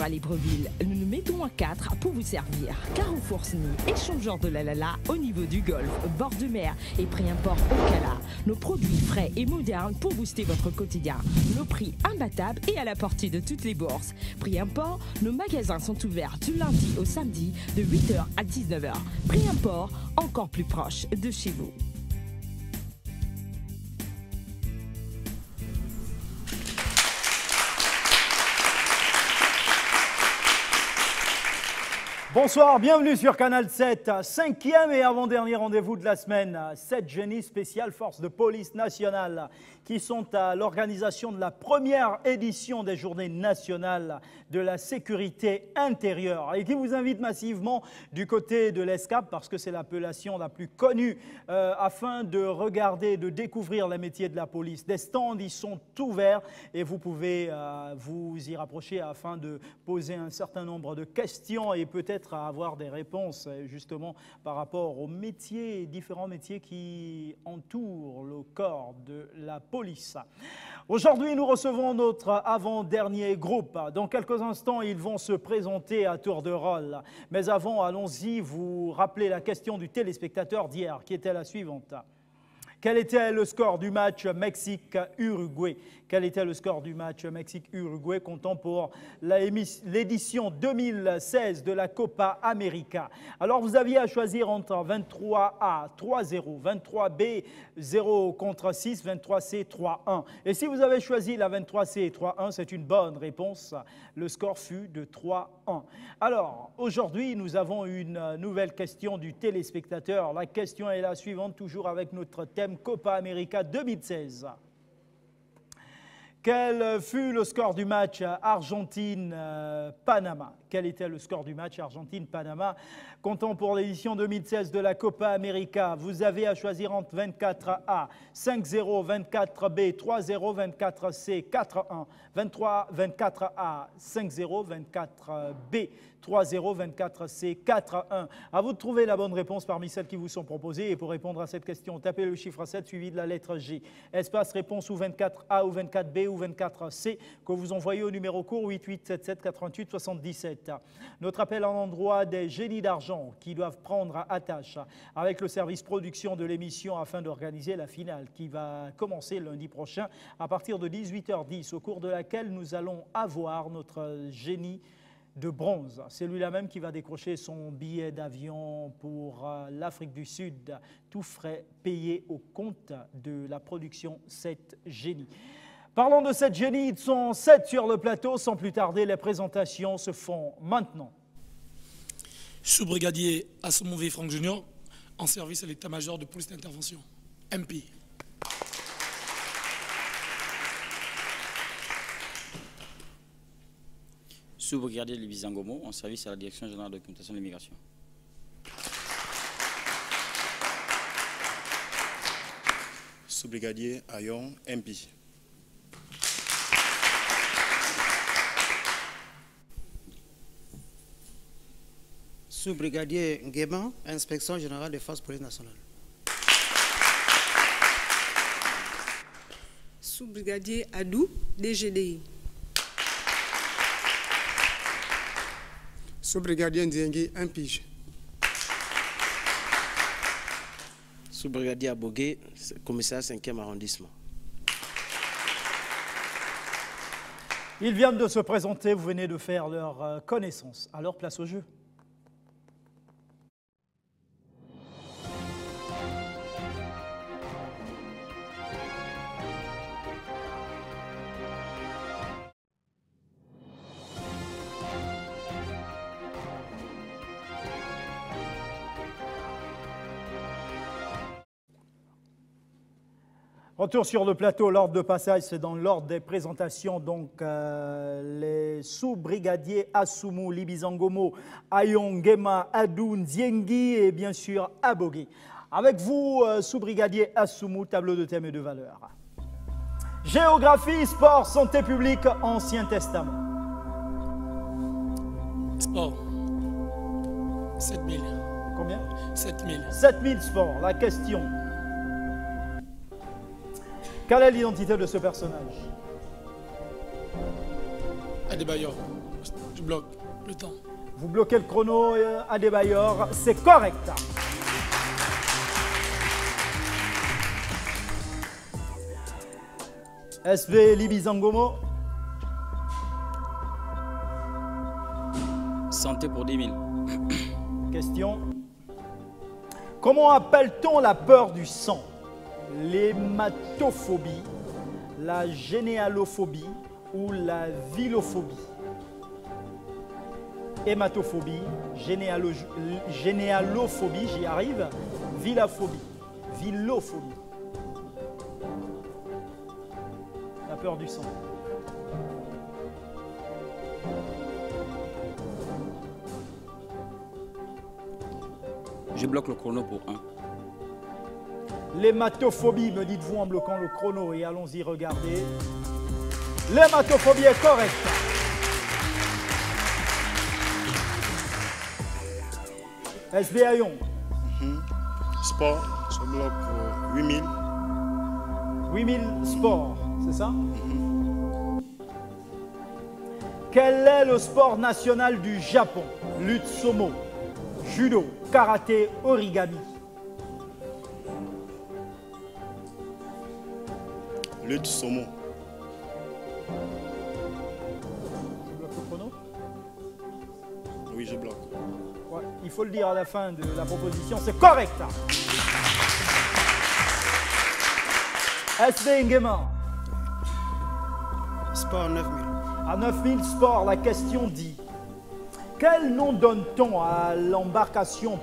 Bonjour à Libreville, nous nous mettons à 4 pour vous servir. Carrefour Sny, échangeur de la Lala au niveau du golfe, bord de mer et prix import au Cala. Nos produits frais et modernes pour booster votre quotidien. Nos prix imbattables et à la portée de toutes les bourses. Prix import, nos magasins sont ouverts du lundi au samedi de 8h à 19h. Prix import, encore plus proche de chez vous. Bonsoir, bienvenue sur Canal 7, cinquième et avant-dernier rendez-vous de la semaine. 7 génies spéciales forces de police nationale qui sont à l'organisation de la première édition des Journées nationales de la sécurité intérieure et qui vous invitent massivement du côté de l'ESCAP parce que c'est l'appellation la plus connue afin de regarder, de découvrir les métiers de la police. Des stands y sont ouverts et vous pouvez vous y rapprocher afin de poser un certain nombre de questions et peut-être à avoir des réponses justement par rapport aux métiers, différents métiers qui entourent le corps de la police. Aujourd'hui, nous recevons notre avant-dernier groupe. Dans quelques instants, ils vont se présenter à tour de rôle. Mais avant, allons-y, vous rappeler la question du téléspectateur d'hier, qui était la suivante. Quel était le score du match Mexique-Uruguay? Quel était le score du match Mexique-Uruguay comptant pour l'édition 2016 de la Copa América? Alors, vous aviez à choisir entre 23A 3-0, 23B 0 contre 6, 23C 3-1. Et si vous avez choisi la 23C 3-1, c'est une bonne réponse. Le score fut de 3-1. Alors, aujourd'hui, nous avons une nouvelle question du téléspectateur. La question est la suivante, toujours avec notre thème Copa América 2016. Quel fut le score du match Argentine-Panama? Quel était le score du match Argentine-Panama? Comptant pour l'édition 2016 de la Copa América, vous avez à choisir entre 24A, 5-0, 24B, 3-0, 24C, 4-1, 24A, 5-0, 24B, 3-0, 24C, 4-1. À vous de trouver la bonne réponse parmi celles qui vous sont proposées. Et pour répondre à cette question, tapez le chiffre 7 suivi de la lettre G. Espace réponse ou 24A ou 24B ou 24C que vous envoyez au numéro court 8877 88 77. Notre appel en endroit des génies d'argent qui doivent prendre attache avec le service production de l'émission afin d'organiser la finale qui va commencer lundi prochain à partir de 18h10 au cours de laquelle nous allons avoir notre génie de bronze. C'est lui-là même qui va décrocher son billet d'avion pour l'Afrique du Sud, tout frais payé au compte de la production 7 génies. Parlons de 7 génies, ils sont 7 sur le plateau. Sans plus tarder, les présentations se font maintenant. Sous-brigadier Assoumouvé Franck Junior, en service à l'état-major de police d'intervention, MP. Sous-brigadier Libizangomo, en service à la direction générale de documentation de l'immigration. Sous-brigadier Ayon, MP. Sous-brigadier Nguema, inspection générale des forces police nationales. Sous-brigadier Adou, DGDI. Sous-brigadier Ndiengi, 1 pige. Sous-brigadier Abogué, commissaire 5e arrondissement. Ils viennent de se présenter, vous venez de faire leur connaissance. Alors, place au jeu. Retour sur le plateau, l'ordre de passage, c'est dans l'ordre des présentations. Donc, les sous-brigadiers Assoumou, Libizangomo, Ayon, Nguema, Adou, Ndiengi et bien sûr Abogué. Avec vous, sous-brigadier Assoumou, tableau de thème et de valeur. Géographie, sport, santé publique, Ancien Testament. Sport. 7000. Combien? 7000. 7000 sports. La question. Quelle est l'identité de ce personnage? Adebayor. Je bloque le temps. Vous bloquez le chrono, Adebayor, c'est correct. SV Libizangomo. Santé pour 10 000. Question. Comment appelle-t-on la peur du sang? L'hématophobie, la généalophobie ou la vilophobie? Hématophobie, généalophobie, j'y arrive, vilophobie. La peur du sang. Je bloque le chrono pour 1. L'hématophobie, me dites-vous en bloquant le chrono, et allons-y regarder. L'hématophobie est correcte. SB Ayon. Sport, je bloque pour 8000. 8000 sports, c'est ça? Quel est le sport national du Japon? Lutte sumo, judo, karaté, origami. Lutte sumo. Tu bloques le chrono? Oui, je bloque. Ouais, il faut le dire à la fin de la proposition, c'est correct. SD Nguema. Sport 9000. À 9000 sports, la question dit: quel nom donne-t-on à l'embarcation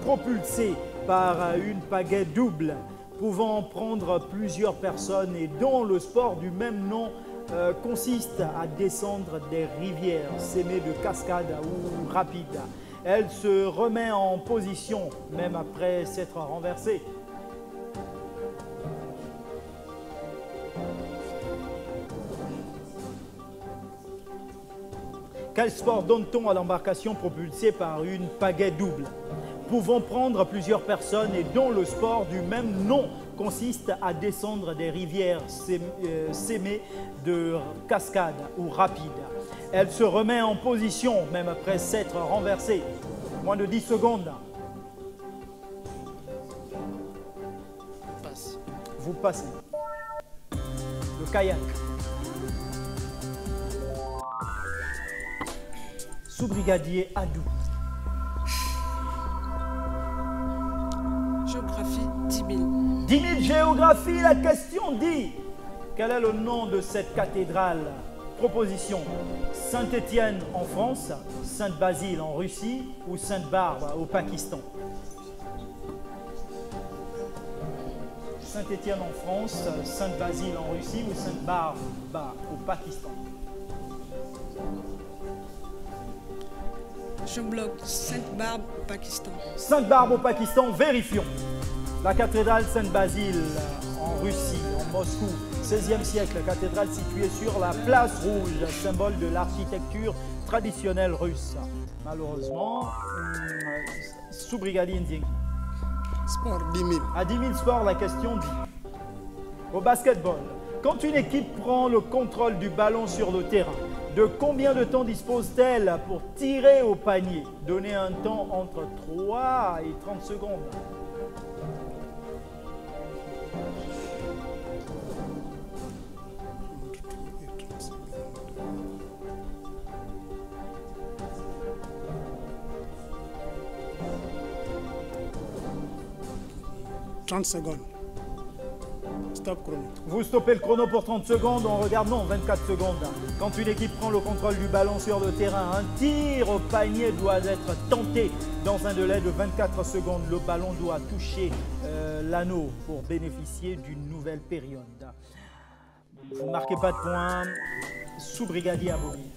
propulsée par une pagaie double pouvant prendre plusieurs personnes et dont le sport du même nom consiste à descendre des rivières sémées de cascades ou rapides? Elle se remet en position même après s'être renversée. Quel sport donne-t-on à l'embarcation propulsée par une pagaie double, pouvant prendre plusieurs personnes et dont le sport du même nom consiste à descendre des rivières sémées de cascades ou rapides? Elle se remet en position même après s'être renversée. Moins de 10 secondes. Passe. Vous passez. Le kayak. Sous-brigadier Adou. Géographie 10 000. 10 000 géographie, la question dit: quel est le nom de cette cathédrale? Proposition: Saint-Étienne en France, Sainte-Basile en Russie ou Sainte-Barbe au Pakistan. Saint-Étienne en France, Sainte-Basile en Russie ou Sainte-Barbe au Pakistan. Je bloque Sainte-Barbe au Pakistan. Sainte-Barbe au Pakistan, vérifions. La cathédrale Sainte-Basile en Russie, en Moscou, 16e siècle, cathédrale située sur la place rouge, symbole de l'architecture traditionnelle russe. Malheureusement, sous-brigadier Ndieng. Sport 10 000. À 10 000 sports, la question dit: au basketball, quand une équipe prend le contrôle du ballon sur le terrain, de combien de temps dispose-t-elle pour tirer au panier? Donnez un temps entre 3 et 30 secondes. « 30 secondes. Stop chrono. Vous stoppez le chrono pour 30 secondes, on regarde, non, 24 secondes. Quand une équipe prend le contrôle du ballon sur le terrain, un tir au panier doit être tenté dans un délai de 24 secondes. Le ballon doit toucher l'anneau pour bénéficier d'une nouvelle période. Vous ne marquez pas de points. Sous-brigadier Abogi.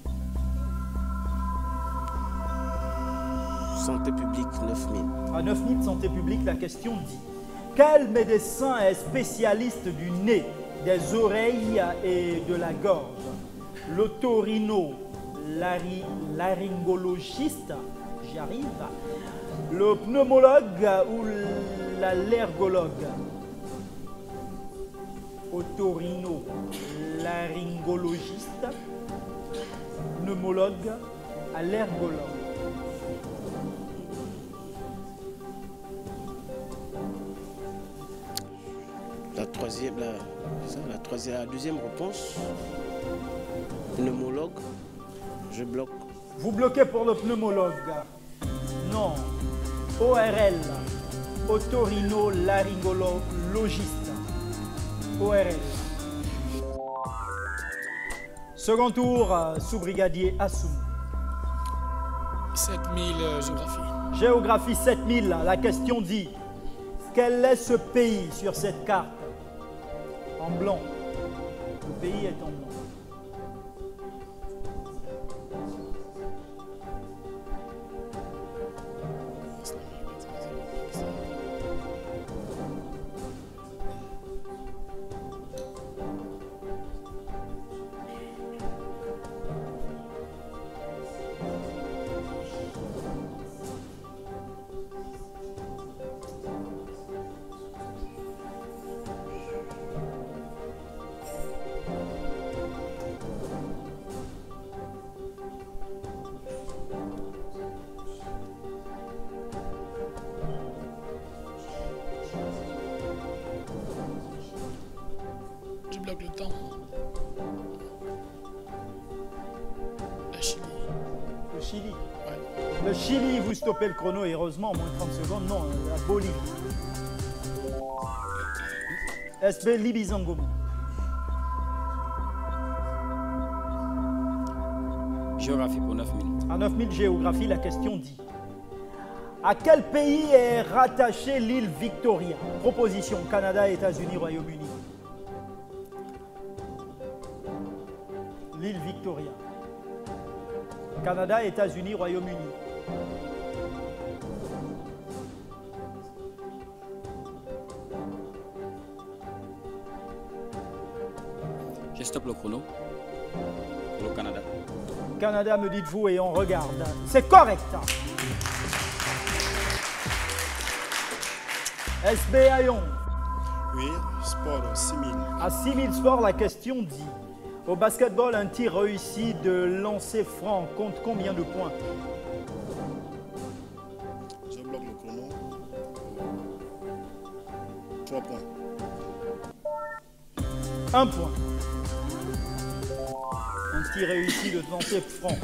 Santé publique 9000. À 9000, santé publique, la question dit: quel médecin est spécialiste du nez, des oreilles et de la gorge? L'otorino, laryngologiste, j'y arrive. Le pneumologue ou l'allergologue? Otorino, laryngologiste, pneumologue Allergologue. La deuxième réponse. Pneumologue. Je bloque. Vous bloquez pour le pneumologue. Non. ORL. Otorino-laryngologiste. ORL. Second tour, sous-brigadier Assoum. 7000 géographie. Géographie 7000, la question dit, quel est ce pays sur cette carte? En blanc. Le pays est en blanc. Je bloque le temps. La Chili. Le Chili. Ouais. Le Chili, vous stoppez le chrono, et heureusement, en moins de 30 secondes, non, la Bolivie. SB Libizangomo. Géographie pour 9000. À 9000 géographie, la question dit, à quel pays est rattachée l'île Victoria? Proposition, Canada, États-Unis, Royaume-Uni. L'île Victoria. Canada, États-Unis, Royaume-Uni. Je stoppe le chrono pour le Canada. Canada, me dites-vous, et on regarde. C'est correct. SB Ayon. Oui, sport 6000. À 6000 sports, la question dit, au basketball, un tir réussi de lancer franc compte combien de points? Je bloque le chrono. 3 points. 1 point. Un tir réussi de lancer franc.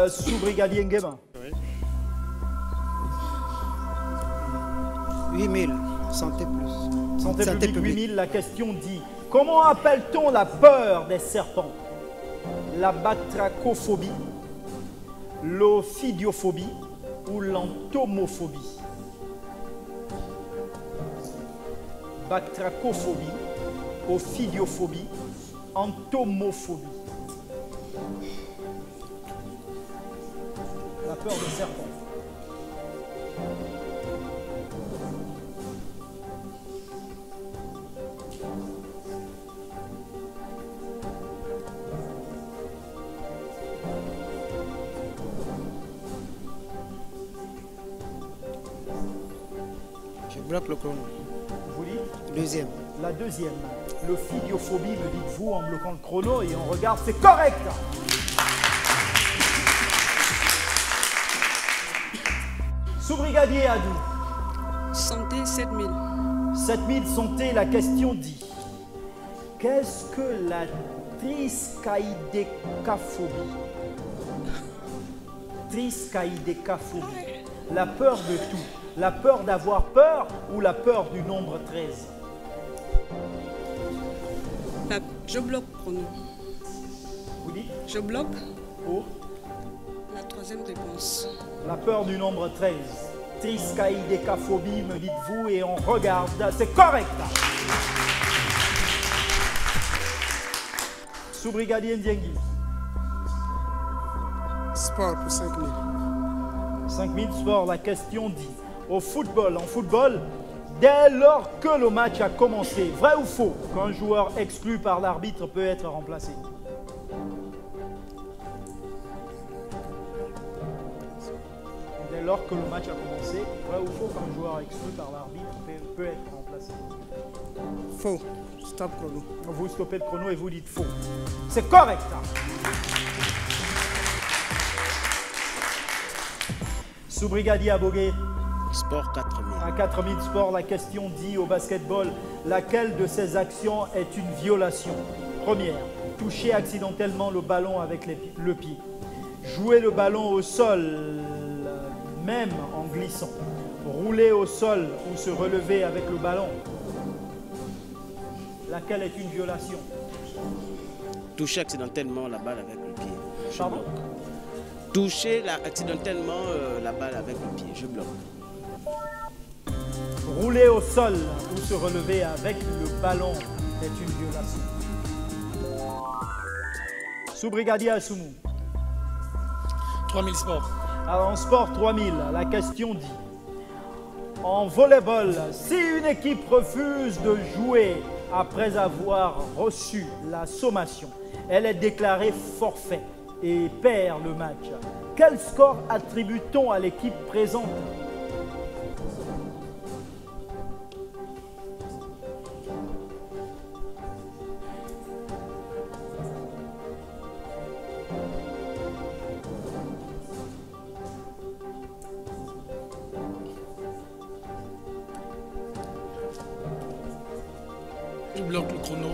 Sous-brigadier Nguema. Oui. 8000. Santé plus. Santé publique 8000, la question dit, comment appelle-t-on la peur des serpents? La batrachophobie, l'ophidiophobie ou l'entomophobie? Batrachophobie, ophidiophobie, entomophobie. La peur des serpents. Je bloque le chrono. Vous dites? Deuxième. La deuxième, l'ophidiophobie, me dites-vous en bloquant le chrono, et on regarde, c'est correct. Sous-brigadier Adou. Santé 7000. 7000 santé, la question dit, qu'est-ce que la triskaïdécaphobie? Triskaïdécaphobie, la peur de tout. La peur d'avoir peur ou la peur du nombre 13? Je bloque chrono. Vous dites? Je bloque Oh, la troisième réponse. la peur du nombre 13. Triskaïdécaphobie, me dites-vous, et on regarde. C'est correct. Sous-brigadier Ndiengi. Sport pour 5000. 5000 sports, la question dit, au football, en football, dès lors que le match a commencé, vrai ou faux, qu'un joueur exclu par l'arbitre peut être remplacé? Dès lors que le match a commencé, vrai ou faux, qu'un joueur exclu par l'arbitre peut être remplacé? Faux. Stop chrono. Vous stoppez le chrono et vous dites faux. C'est correct. Sous-brigadier Abogué. Sport 4000. À 4000 sports, la question dit au basketball, laquelle de ces actions est une violation? Première, toucher accidentellement le ballon avec le pied. Jouer le ballon au sol, même en glissant. Rouler au sol ou se relever avec le ballon. Laquelle est une violation? Toucher accidentellement la balle avec le pied. Je Pardon? bloque. Toucher accidentellement la balle avec le pied. Je bloque. Rouler au sol ou se relever avec le ballon est une violation. Sous-brigadier Assoumou. 3000 sports. Alors en sport 3000, la question dit, en volleyball, si une équipe refuse de jouer après avoir reçu la sommation, elle est déclarée forfait et perd le match. Quel score attribue-t-on à l'équipe présente? Je bloque le chrono.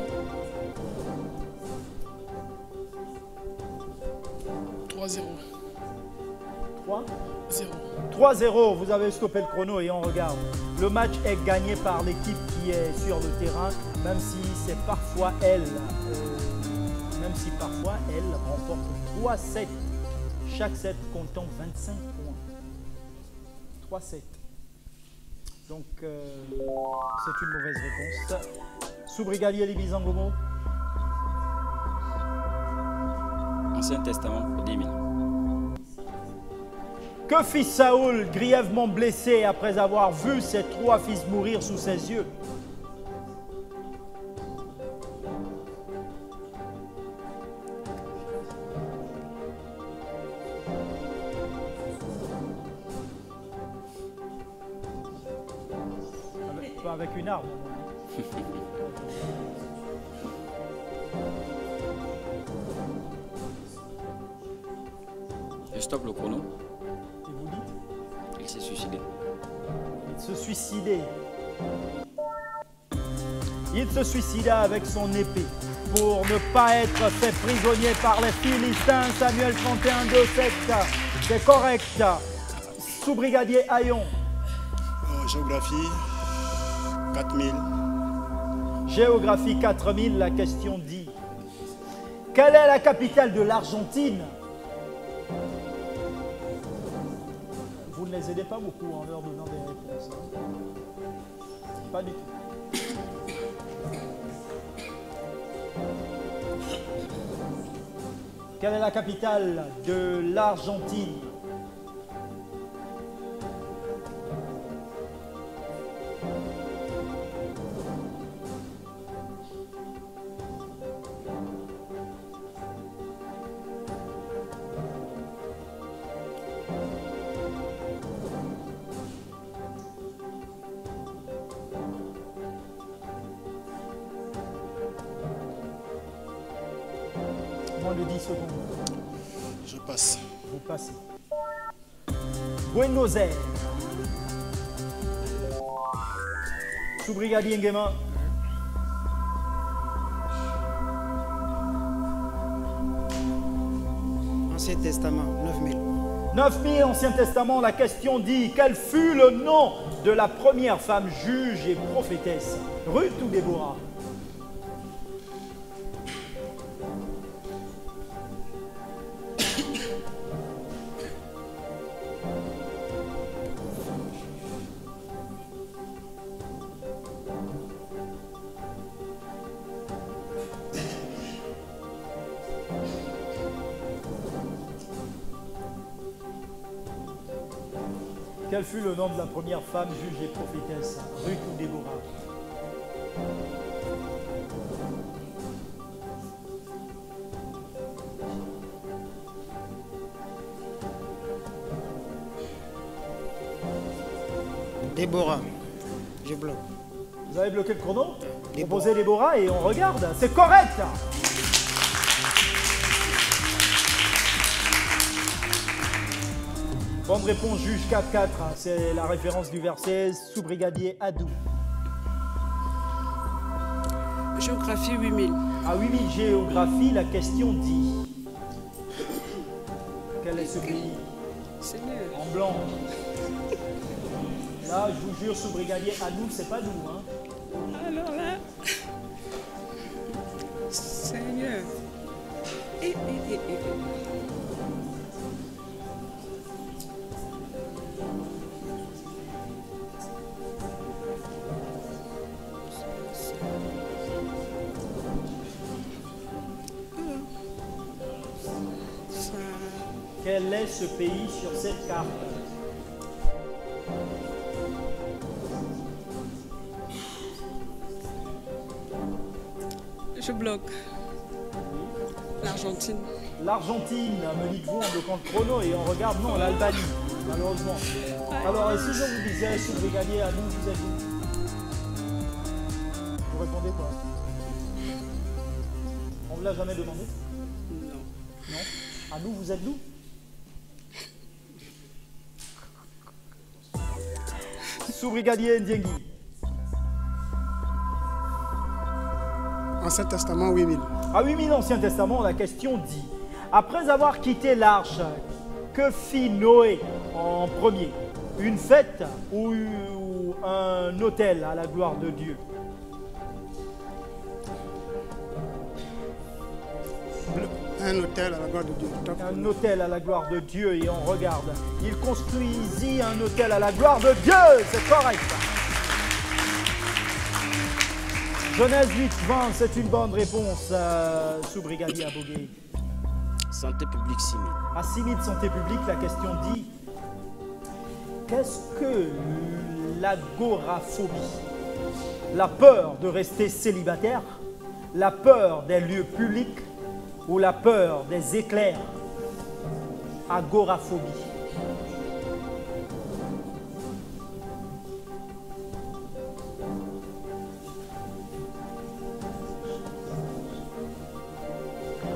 3-0. 3 0. 3-0, vous avez stoppé le chrono et on regarde. Le match est gagné par l'équipe qui est sur le terrain, même si c'est parfois elle, remporte 3-7. Chaque set comptant 25 points. 3-7. Donc c'est une mauvaise réponse. Sous-brigadier Libizangomo. Ancien Testament pour 10 000. Que fit Saoul, grièvement blessé après avoir vu ses 3 fils mourir sous ses yeux? Pas avec une arme. Je stoppe le chrono. Et vous dites? Il s'est suicidé. Il se suicidait. Il se suicida avec son épée pour ne pas être fait prisonnier par les Philistins. Samuel 31-2-7. C'est correct. Sous-brigadier Hayon. Géographie 4000. Géographie 4000, la question dit. Quelle est la capitale de l'Argentine? Vous ne les aidez pas beaucoup en leur donnant des réponses. Hein? Pas du tout. Quelle est la capitale de l'Argentine? Moins de 10 secondes. Je passe. Vous passez. Buenos Aires. Sous-brigadier Nguema. Ancien Testament, 9000. 9000, Ancien Testament, la question dit, quel fut le nom de la première femme juge et prophétesse? Ruth ou Déborah? Quel fut le nom de la première femme juge et prophétesse? Ruth ou Déborah? Déborah. Je bloque. Vous avez bloqué le chrono? Déborah. Proposez Déborah et on regarde. C'est correct! Bonne réponse, juge 4-4. C'est la référence du verset. Sous-brigadier Adou. Géographie 8000. À 8000 géographie, la question dit. Quel est ce pays? Seigneur. En blanc. Là, je vous jure, sous-brigadier Adou, c'est pas nous. Hein. Alors là. Seigneur. Quel est ce pays sur cette carte? Je bloque. L'Argentine. L'Argentine, me dites-vous, on bloquant le chrono et on regarde, non, l'Albanie, malheureusement. Alors, et si je vous disais, sous-brigadier, à nous, vous êtes où? Vous répondez quoi? On ne vous l'a jamais demandé? Non. Non? À nous, vous êtes d'où? Sous-brigadier Ndiengi. Ancien Testament 8000. À 8000 Ancien Testament, la question dit, après avoir quitté l'arche, que fit Noé en premier? Une fête ou un autel à la gloire de Dieu? Un hôtel à la gloire de Dieu. Un autel à la gloire de Dieu, et on regarde. Il construisit un autel à la gloire de Dieu, c'est correct. Genèse 8-20, c'est une bonne réponse, sous-brigadier Abogué. Santé publique 6000. À 6000 santé publique, la question dit, qu'est-ce que l'agoraphobie? La peur de rester célibataire, la peur des lieux publics ou la peur des éclairs? Agoraphobie.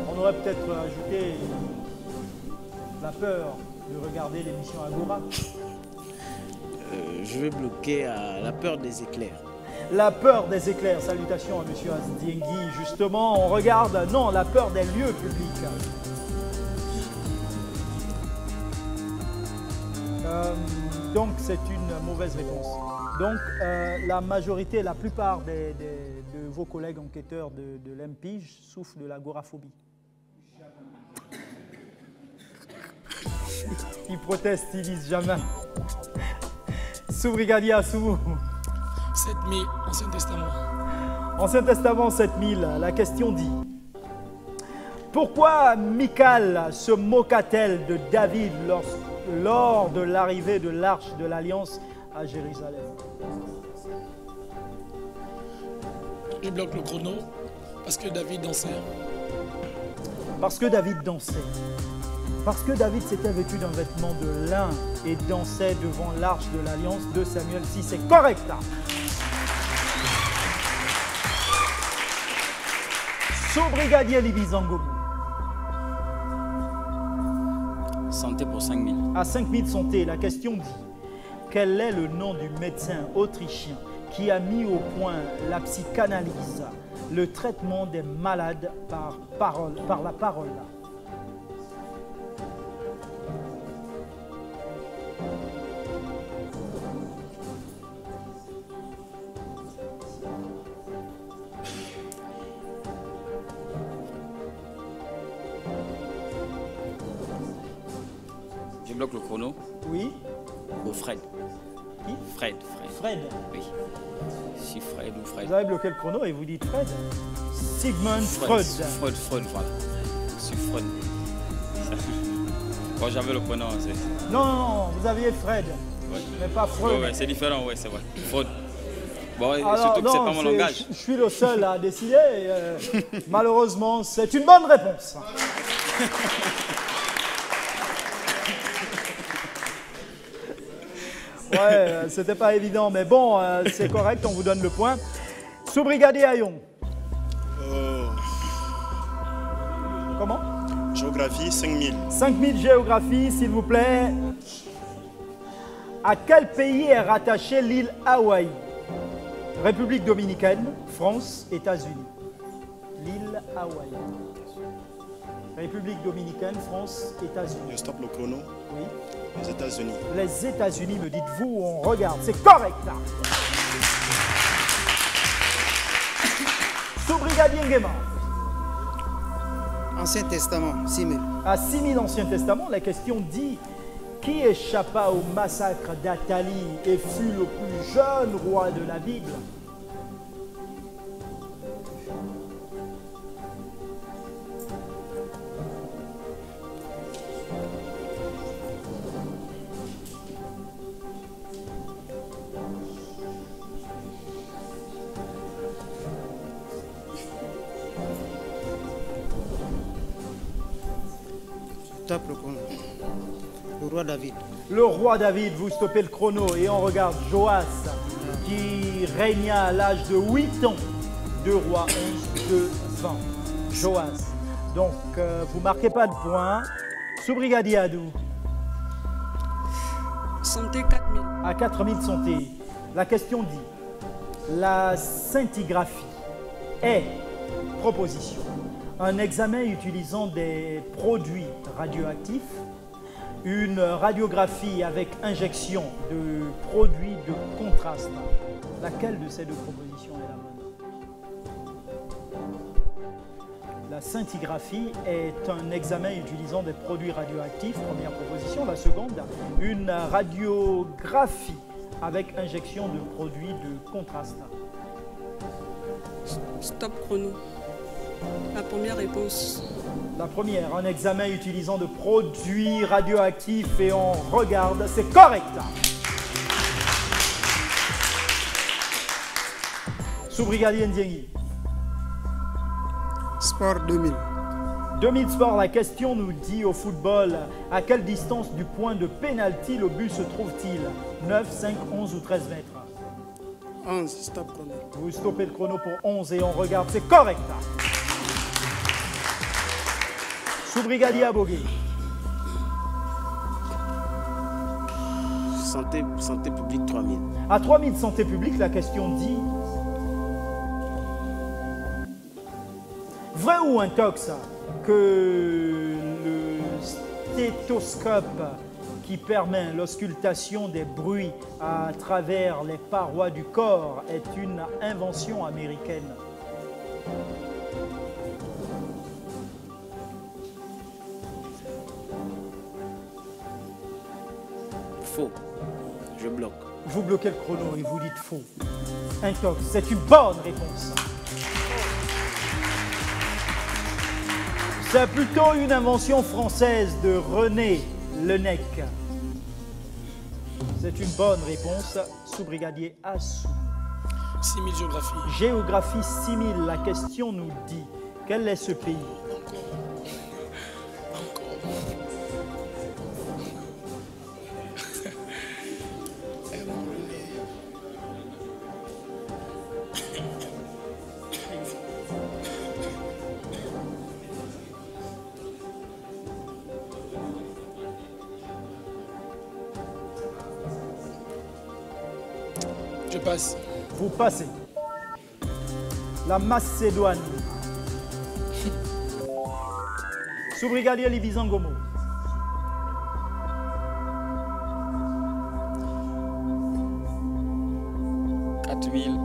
On aurait peut-être ajouté la peur de regarder l'émission Agora. Je vais bloquer à la peur des éclairs. La peur des éclairs. Salutations à M. Asdiengui. Justement, on regarde, non, la peur des lieux publics. Donc, c'est une mauvaise réponse. Donc, la majorité, la plupart de vos collègues enquêteurs de l'EMPIGE souffrent de l'agoraphobie. Ils protestent, ils disent jamais. Sous-brigadier Assou. 7000, Ancien Testament. Ancien Testament 7000, la question dit, pourquoi Michal se moqua-t-elle de David lors de l'arrivée de l'arche de l'Alliance à Jérusalem? Je bloque le chrono parce que David dansait. Parce que David dansait. Parce que David s'était vêtu d'un vêtement de lin et dansait devant l'arche de l'Alliance. 2 Samuel 6, c'est correct. Sous-brigadier Libizango. Santé pour 5000. À 5000 santé, la question dit, quel est le nom du médecin autrichien qui a mis au point la psychanalyse, le traitement des malades par la parole? Je bloque le chrono. Oui. Au Fred. Qui? Fred. Fred. Oui. Si Fred ou Fred. Vous avez bloqué le chrono et vous dites Fred. Sigmund Freud. Freud, voilà. Si Freud. Quand j'avais le prénom, c'est... Non, vous aviez Fred. Ouais. Mais pas Freud. Ouais, c'est différent, ouais, c'est vrai. Freud. Bon, alors, surtout que non, c'est pas mon langage. Je suis le seul à décider. Malheureusement, c'est une bonne réponse. Ouais, c'était pas évident, mais bon, c'est correct, on vous donne le point. Sous-brigadier Ayon. Comment? Géographie 5000. 5000 géographie, s'il vous plaît. À quel pays est rattachée l'île Hawaï? République dominicaine, France, États-Unis. L'île Hawaï. République dominicaine, France, États-Unis. Je stoppe le chrono. Oui. Les États-Unis. Les États-Unis, me dites-vous, on regarde. C'est correct là. Sous-brigadier Nguema. Ancien Testament, 6000. À 6000 Ancien Testament, la question dit: qui échappa au massacre d'Athalie et fut le plus jeune roi de la Bible? Stop le chrono. Le roi David. Le roi David, vous stoppez le chrono et on regarde Joas qui régna à l'âge de 8 ans. 2 rois 11, 2, 20. Joas. Donc, vous ne marquez pas de point. Sous-brigadier Adou. Santé 4000. À 4000 santé. La question dit: la scintigraphie est, proposition, un examen utilisant des produits radioactifs, une radiographie avec injection de produits de contraste. Laquelle de ces deux propositions est la bonne? La scintigraphie est un examen utilisant des produits radioactifs, première proposition. La seconde, une radiographie avec injection de produits de contraste. Stop chrono. La première réponse. La première, un examen utilisant de produits radioactifs et on regarde, c'est correct. Sous-brigadier Ndiengi. Sport 2000. 2000 sport, la question nous dit au football, à quelle distance du point de pénalty le but se trouve-t-il? 9, 5, 11 ou 13 mètres? 11, stop chrono. Vous stoppez le chrono pour 11 et on regarde, c'est correct. Sous-brigadier Abogué. Santé publique 3000. À 3000 santé publique, la question dit: vrai ou intox que le stéthoscope qui permet l'auscultation des bruits à travers les parois du corps est une invention américaine? Faux. Je bloque. Vous bloquez le chrono et vous dites faux. Intox, c'est une bonne réponse. C'est plutôt une invention française de René Lenec. C'est une bonne réponse. Sous-brigadier Assou. 6000 géographie. Géographie 6000, la question nous dit: quel est ce pays? Je passe. Vous passez. La Macédoine. Sous-brigadier Libizangomo.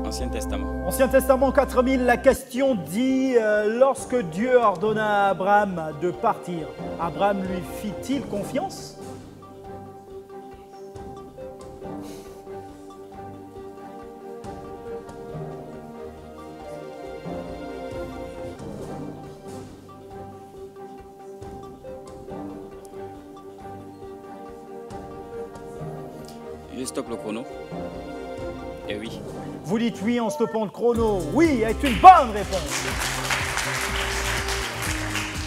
Ancien Testament. Ancien Testament 4000, la question dit lorsque Dieu ordonna à Abraham de partir, Abraham lui fit-il confiance? Je stoppe le chrono. Et oui. Vous dites oui en stoppant le chrono. Oui est une bonne réponse.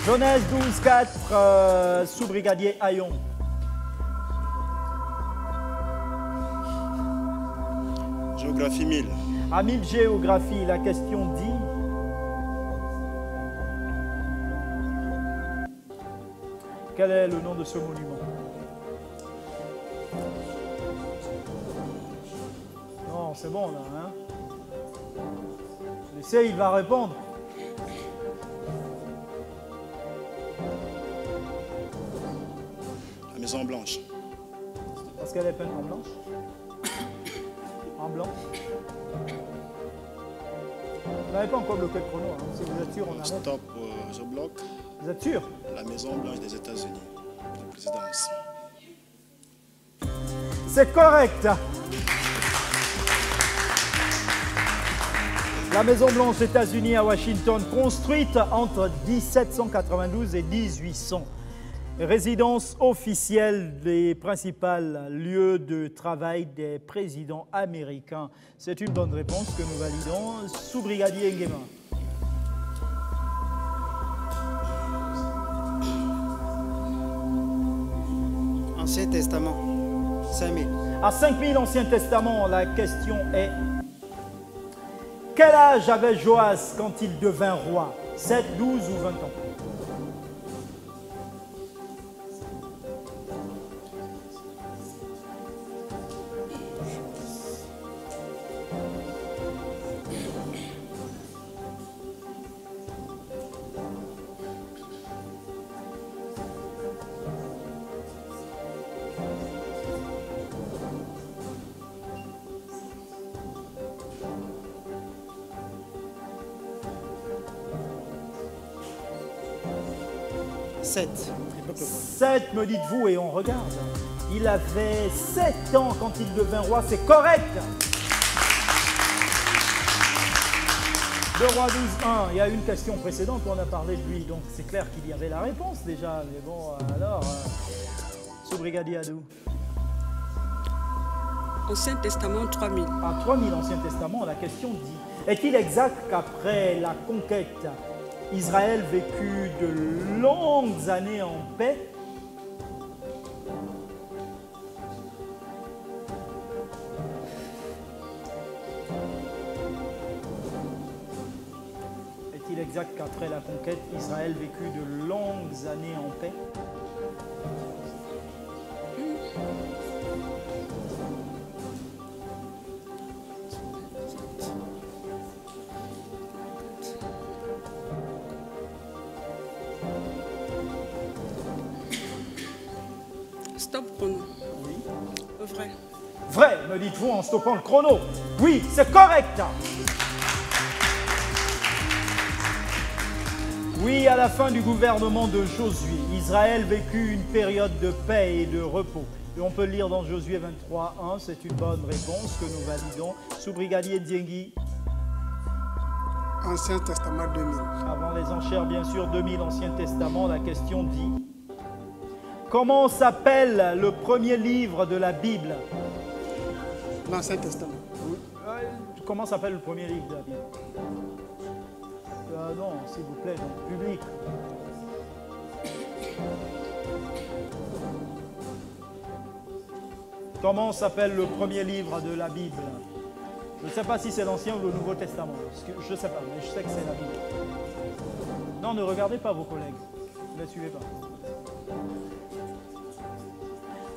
Genèse 12-4, sous-brigadier Ayon. Géographie 1000. À 1000 géographie, la question dit: quel est le nom de ce monument? c'est bon là. Hein? Laissez, il va répondre. La Maison Blanche. Parce qu'elle est peinte en blanche. En blanc. Vous n'avez pas encore bloqué le chrono. Hein. Si vous êtes sûr, on arrête. Stop, je bloque. Vous êtes sûr? La Maison Blanche des États-Unis. La présidence. C'est correct. La Maison Blanche États-Unis à Washington, construite entre 1792 et 1800. Résidence officielle des principaux lieux de travail des présidents américains. C'est une bonne réponse que nous validons. Sous-brigadier Nguema. Ancien Testament, 5000. À 5000 Ancien Testament, la question est: quel âge avait Joas quand il devint roi? 7, 12 ou 20 ans? Sept. 7, me dites-vous, et on regarde. Il avait 7 ans quand il devint roi, c'est correct. Le roi 12-1, il y a une question précédente, on a parlé de lui, donc c'est clair qu'il y avait la réponse déjà. Mais bon, alors, sous-brigadier Adou. Ancien Testament 3000. À 3000 Ancien Testament, la question dit: est-il exact qu'après la conquête, Israël vécut de longues années en paix? Est-il exact qu'après la conquête, Israël vécut de longues années en paix? Stop chrono. Oui. Vrai. Vrai, me dites-vous en stoppant le chrono. Oui, c'est correct. Oui, à la fin du gouvernement de Josué, Israël vécut une période de paix et de repos. Et on peut le lire dans Josué 23:1, c'est une bonne réponse que nous validons. Sous-brigadier Diengi. Ancien Testament 2000. Avant les enchères, bien sûr, 2000 Ancien Testament, la question dit: comment s'appelle le premier livre de la Bible? L'Ancien Testament. Comment s'appelle le premier livre de la Bible? Non, s'il vous plaît, non, public. Comment s'appelle le premier livre de la Bible? Je ne sais pas si c'est l'Ancien ou le Nouveau Testament. Je ne sais pas, mais je sais que c'est la Bible. Non, ne regardez pas vos collègues. Ne les suivez pas.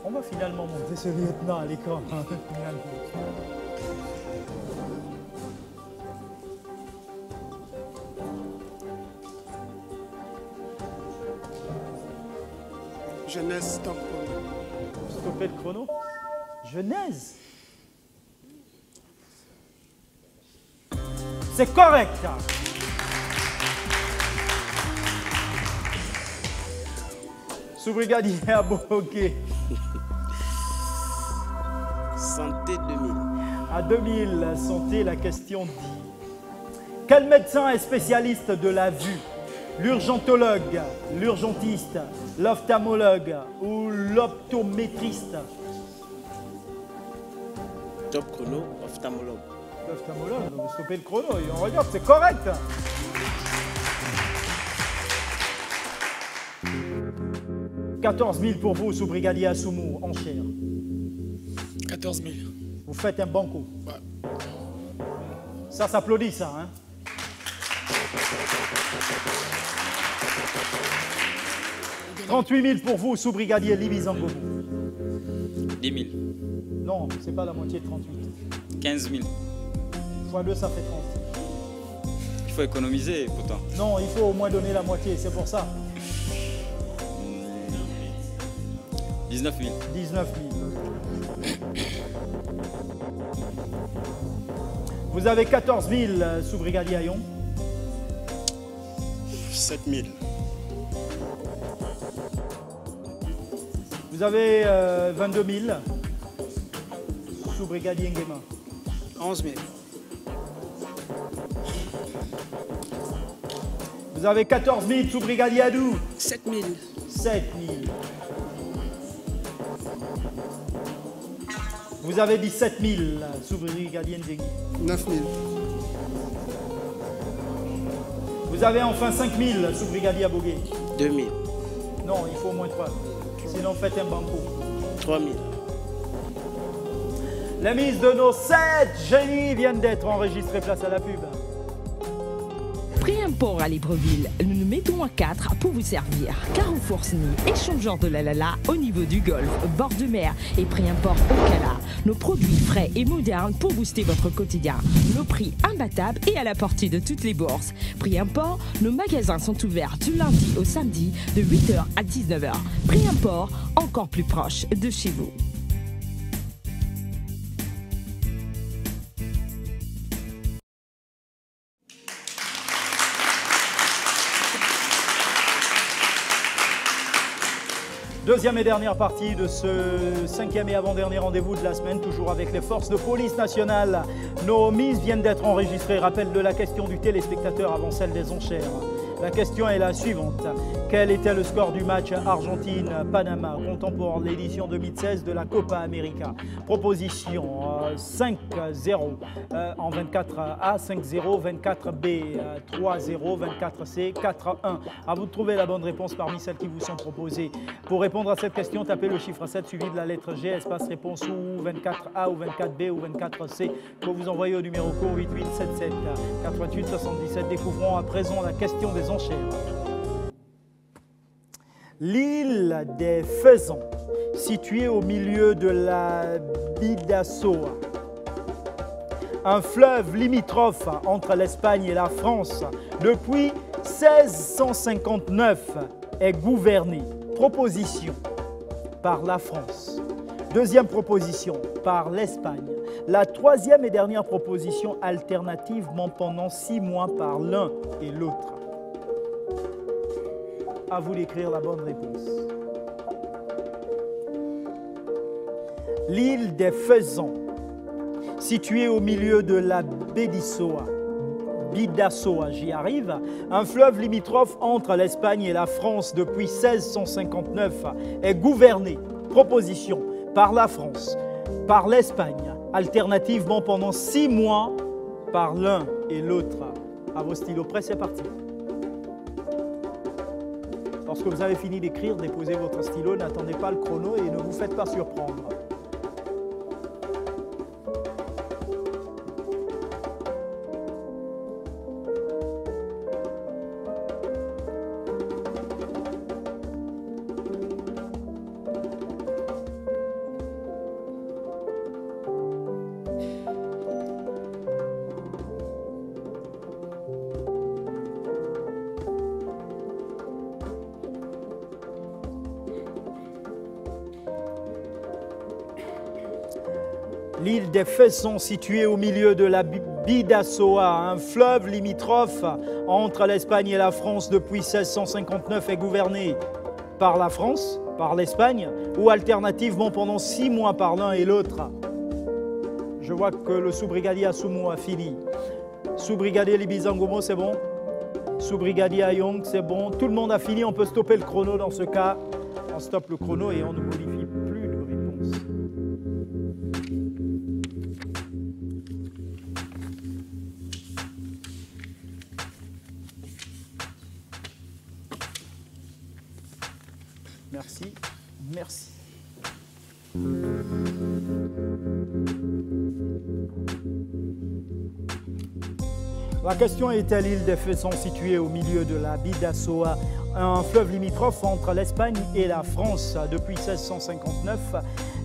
On va finalement monter ce lieutenant à l'écran. Genèse, stop chrono. Stoppez le chrono. Genèse. C'est correct. Sous-brigadier Aboké. Santé 2000. À 2000, santé, la question dit: quel médecin est spécialiste de la vue? L'urgentologue, l'urgentiste, l'ophtalmologue ou l'optométriste? Top chrono, ophtalmologue. L'ophtalmologue, vous stoppez le chrono et on regarde, c'est correct. « 14 000 pour vous, sous-brigadier Assoumou, en chair. 14 000. Vous faites un bon coup. Ouais. Ça s'applaudit, ça, hein? « 38 000 pour vous, sous-brigadier Libizangomo. 10 000. Non, c'est pas la moitié de 38. 15 000. Fois 2, ça fait 30. Il faut économiser pourtant. Non, il faut au moins donner la moitié, c'est pour ça. 19 000. 19 000. Vous avez 14 000 sous-brigadier Ayon. 7 000. Vous avez 22 000 sous-brigadier Nguema. 11 000. Vous avez 14 000 sous-brigadier Adou. 7 000. 7 000. Vous avez 17 000 sous-brigadier Ndegui. 9 000. Vous avez enfin 5 000 sous-brigadier Abogué. 2 000. Non, il faut au moins 3. Sinon, faites un banco. 3 000. Les mises de nos 7 génies viennent d'être enregistrées. Place à la pub. Pré-import à Libreville, nous nous mettons à 4 pour vous servir. Carrefour Sni, échangeur de la Lala au niveau du Golfe, bord de mer et pré-import au Cala. Nos produits frais et modernes pour booster votre quotidien. Nos prix imbattables et à la portée de toutes les bourses. Pré-import, nos magasins sont ouverts du lundi au samedi de 8h à 19h. Pré-import, encore plus proche de chez vous. Deuxième et dernière partie de ce 5e et avant-dernier rendez-vous de la semaine, toujours avec les forces de police nationale. Nos mises viennent d'être enregistrées. Rappel de la question du téléspectateur avant celle des enchères. La question est la suivante. Quel était le score du match Argentine-Panama, comptant pour l'édition 2016 de la Copa América? Proposition 5-0 en 24A, 5-0, 24B, 3-0, 24C, 4-1. À vous de trouver la bonne réponse parmi celles qui vous sont proposées. Pour répondre à cette question, tapez le chiffre 7 suivi de la lettre G, espace réponse ou 24A ou 24B ou 24C que vous envoyez au numéro court 8877 88 77. Découvrons à présent la question des enchères. L'île des Faisans, située au milieu de la Bidassoa, un fleuve limitrophe entre l'Espagne et la France, depuis 1659, est gouvernée. Proposition par la France. Deuxième proposition par l'Espagne. La troisième et dernière proposition alternativement pendant 6 mois par l'un et l'autre. À vous d'écrire la bonne réponse. L'île des Faisans, située au milieu de la Bidassoa, j'y arrive, un fleuve limitrophe entre l'Espagne et la France depuis 1659, est gouvernée, proposition, par la France, par l'Espagne, alternativement pendant 6 mois par l'un et l'autre. À vos stylos prêts, c'est parti. Lorsque vous avez fini d'écrire, déposez votre stylo, n'attendez pas le chrono et ne vous faites pas surprendre. L'île des Faisans, située au milieu de la Bidassoa, un fleuve limitrophe entre l'Espagne et la France depuis 1659, est gouvernée par la France, par l'Espagne, ou alternativement pendant 6 mois par l'un et l'autre. Je vois que le sous-brigadier Asumo a fini. Sous-brigadier Libizangomo, c'est bon? Sous-brigadier Ayong, c'est bon? Tout le monde a fini, on peut stopper le chrono dans ce cas. On stoppe le chrono et on ne modifie plus de réponse. Merci, merci. La question était l'île des Faisans, située au milieu de la Bidassoa, un fleuve limitrophe entre l'Espagne et la France depuis 1659,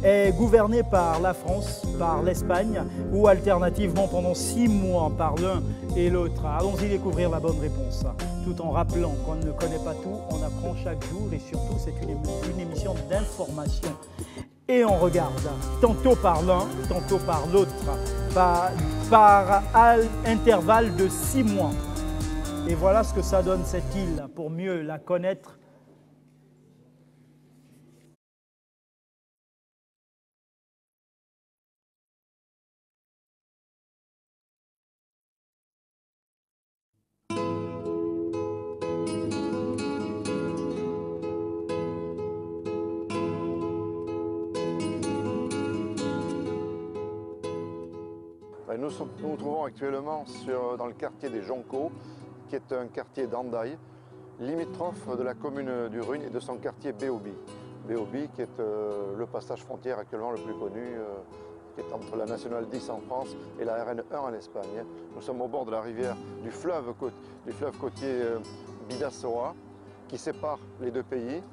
est gouverné par la France, par l'Espagne ou alternativement pendant 6 mois par l'un et l'autre? Allons-y découvrir la bonne réponse. Tout en rappelant qu'on ne connaît pas tout, on apprend chaque jour et surtout c'est une émission d'information. Et on regarde tantôt par l'un, tantôt par l'autre, par intervalle de 6 mois. Et voilà ce que ça donne cette île pour mieux la connaître. Nous nous trouvons actuellement dans le quartier des Joncos, qui est un quartier d'Hendaye, limitrophe de la commune du Rhugne et de son quartier Béobi. Béobi qui est le passage frontière actuellement le plus connu, qui est entre la Nationale 10 en France et la RN1 en Espagne. Nous sommes au bord de la rivière du fleuve côtier Bidassoa, qui sépare les deux pays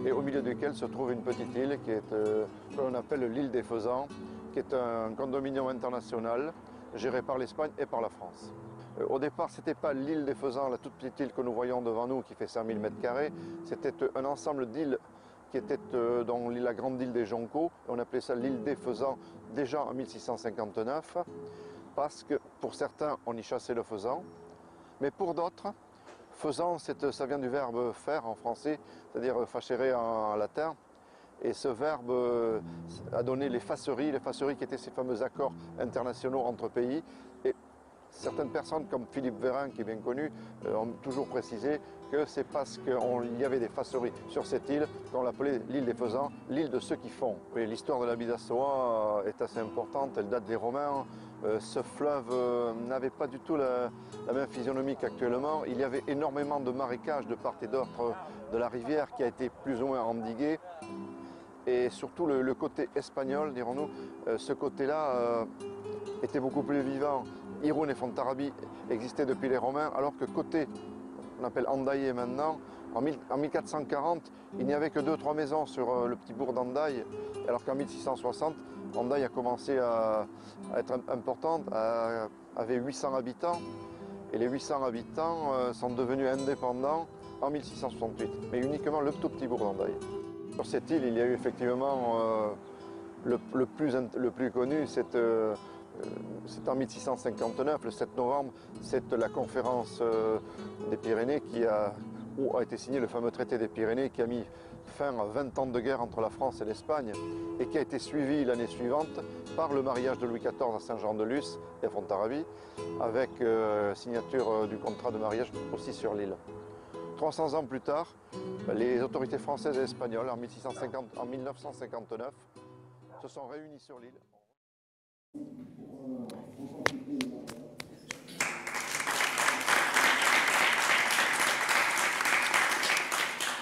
et au milieu duquel se trouve une petite île qui est que l'on appelle l'île des Faisans, qui est un condominium international géré par l'Espagne et par la France. Au départ, ce n'était pas l'île des Faisans, la toute petite île que nous voyons devant nous, qui fait 5000 m². C'était un ensemble d'îles qui était dans la grande île des Joncos. On appelait ça l'île des Faisans déjà en 1659, parce que pour certains, on y chassait le faisan, mais pour d'autres, faisan, ça vient du verbe faire en français, c'est-à-dire facere en latin. Et ce verbe a donné les fasseries qui étaient ces fameux accords internationaux entre pays. Et certaines personnes, comme Philippe Vérin, qui est bien connu, ont toujours précisé que c'est parce qu'il y avait des fasseries sur cette île qu'on l'appelait l'île des Faisans, l'île de ceux qui font. L'histoire de la Bidassoa est assez importante, elle date des Romains. Ce fleuve n'avait pas du tout la même physionomie qu'actuellement. Il y avait énormément de marécages de part et d'autre de la rivière qui a été plus ou moins endiguée. Et surtout le côté espagnol, dirons-nous, ce côté-là était beaucoup plus vivant. Irún et Fontarrabí existaient depuis les Romains, alors que côté, on appelle Hendaye maintenant, en 1440, il n'y avait que 2-3 maisons sur le petit bourg d'Hendaye, alors qu'en 1660, Hendaye a commencé à être importante, avait 800 habitants, et les 800 habitants sont devenus indépendants en 1668, mais uniquement le tout petit bourg d'Hendaye. Sur cette île, il y a eu effectivement le plus connu, c'est en 1659, le 7 novembre, c'est la conférence des Pyrénées où a été signé le fameux traité des Pyrénées qui a mis fin à 20 ans de guerre entre la France et l'Espagne et qui a été suivi l'année suivante par le mariage de Louis XIV à Saint-Jean-de-Luz et à Fontarrabí avec signature du contrat de mariage aussi sur l'île. 300 ans plus tard, les autorités françaises et espagnoles, en 1959, se sont réunies sur l'île.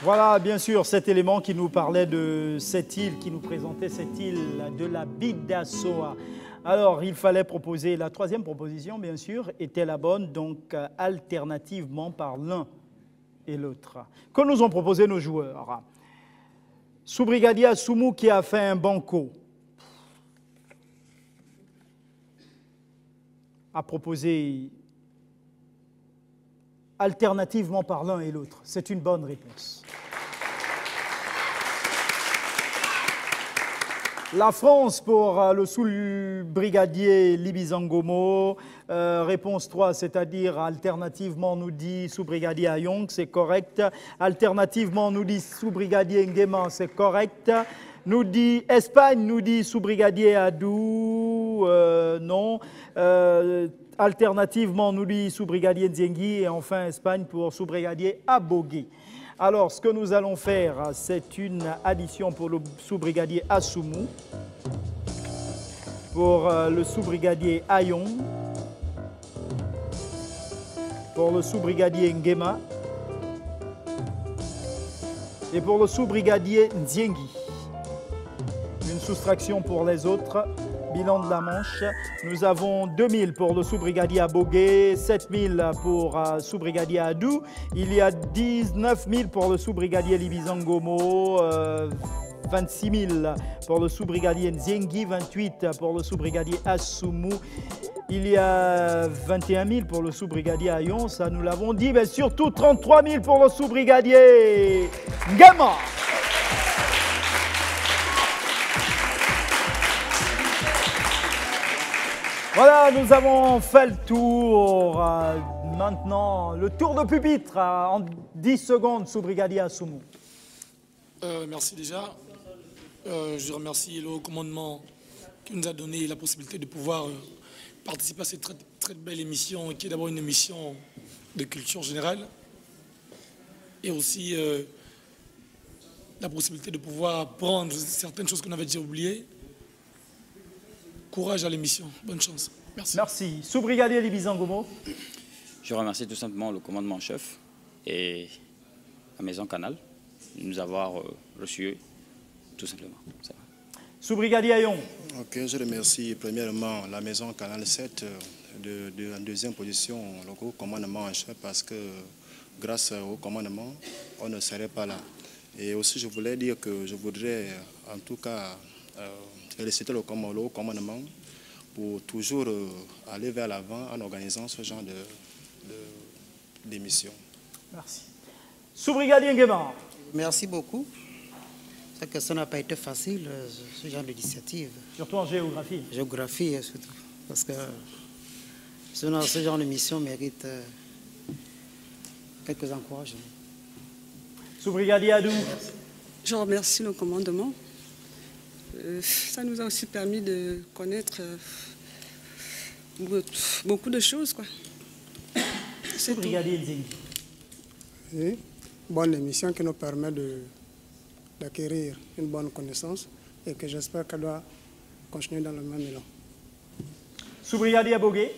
Voilà, bien sûr, cet élément qui nous parlait de cette île, qui nous présentait cette île de la Bidassoa. Alors, il fallait proposer, la troisième proposition, bien sûr, était la bonne, donc alternativement par l'un et l'autre. Que nous ont proposé nos joueurs? Sous-brigadier Assoumou qui a fait un banco a proposé alternativement par l'un et l'autre. C'est une bonne réponse. La France pour le sous-brigadier Libizangomo. Réponse 3, c'est-à-dire alternativement nous dit sous-brigadier Ayong, c'est correct. Alternativement nous dit sous-brigadier Nguema, c'est correct. Nous dit Espagne, nous dit sous-brigadier Adou, non. Alternativement nous dit sous-brigadier Nziengui et enfin Espagne pour sous-brigadier Abogué. Alors, ce que nous allons faire, c'est une addition pour le sous-brigadier Assoumou, pour le sous-brigadier Ayong, pour le sous-brigadier Nguema et pour le sous-brigadier Nziengui. Une soustraction pour les autres. Bilan de la Manche, nous avons 2000 pour le sous-brigadier Abogué, 7000 pour sous-brigadier Adou, il y a 19 000 pour le sous-brigadier Libizangomo, 26 000 pour le sous-brigadier Nzengi, 28 pour le sous-brigadier Assoumou. Il y a 21 000 pour le sous-brigadier Ayon, ça nous l'avons dit, mais surtout 33 000 pour le sous-brigadier Ngema. Voilà, nous avons fait le tour. Maintenant, le tour de pupitre en 10 secondes, sous-brigadier Assoumou. Merci déjà. Je remercie le haut commandement qui nous a donné la possibilité de pouvoir participer à cette très belle émission, qui est d'abord une émission de culture générale, et aussi la possibilité de pouvoir apprendre certaines choses qu'on avait déjà oubliées. Courage à l'émission. Bonne chance. Merci. Merci. Sous-brigadier Libizangomo. Je remercie tout simplement le commandement en chef et la maison Canal de nous avoir reçus, tout simplement. Sous-brigadier Ayon. Ok, je remercie premièrement la maison Canal 7 en deuxième position, le gros commandement en chef, parce que grâce au commandement, on ne serait pas là. Et aussi, je voulais dire que je voudrais en tout cas féliciter le commandement pour toujours aller vers l'avant en organisant ce genre d'émission. Merci. Sous-brigadier Nguema. Merci beaucoup. Cette question n'a pas été facile, ce genre d'initiative. Surtout en géographie. Géographie, surtout. Parce que ce genre de mission mérite quelques encouragements. Sous-brigadier Adou. Je remercie le commandement. Ça nous a aussi permis de connaître beaucoup de choses, quoi. Sous-brigadier Nzengi. Oui, bonne émission qui nous permet d'acquérir une bonne connaissance et que j'espère qu'elle doit continuer dans le même élan. Sous-brigadier Abogué.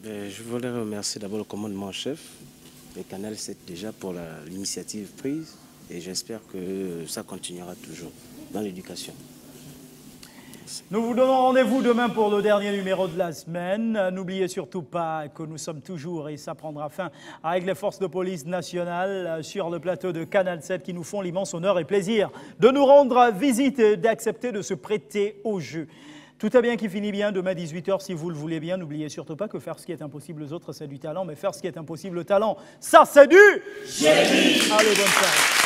Je voudrais remercier d'abord le commandement en chef et Canal 7 déjà pour l'initiative prise et j'espère que ça continuera toujours dans l'éducation. Nous vous donnons rendez-vous demain pour le dernier numéro de la semaine. N'oubliez surtout pas que nous sommes toujours, et ça prendra fin, avec les forces de police nationales sur le plateau de Canal 7 qui nous font l'immense honneur et plaisir de nous rendre visite et d'accepter de se prêter au jeu. Tout est bien qui finit bien, demain 18h si vous le voulez bien. N'oubliez surtout pas que faire ce qui est impossible aux autres, c'est du talent, mais faire ce qui est impossible au talent, ça c'est du génie. Allez, bonne soirée.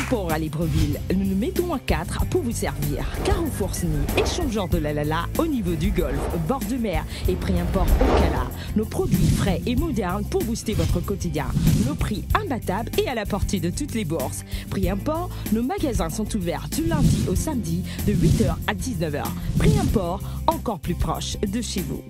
Pour à Libreville, nous nous mettons à 4 pour vous servir. Carrefour-Sny, échangeur de la Lala au niveau du golfe, bord de mer et prix import au Cala. Nos produits frais et modernes pour booster votre quotidien. Nos prix imbattables et à la portée de toutes les bourses. Prix import, nos magasins sont ouverts du lundi au samedi de 8h à 19h. Prix import, encore plus proche de chez vous.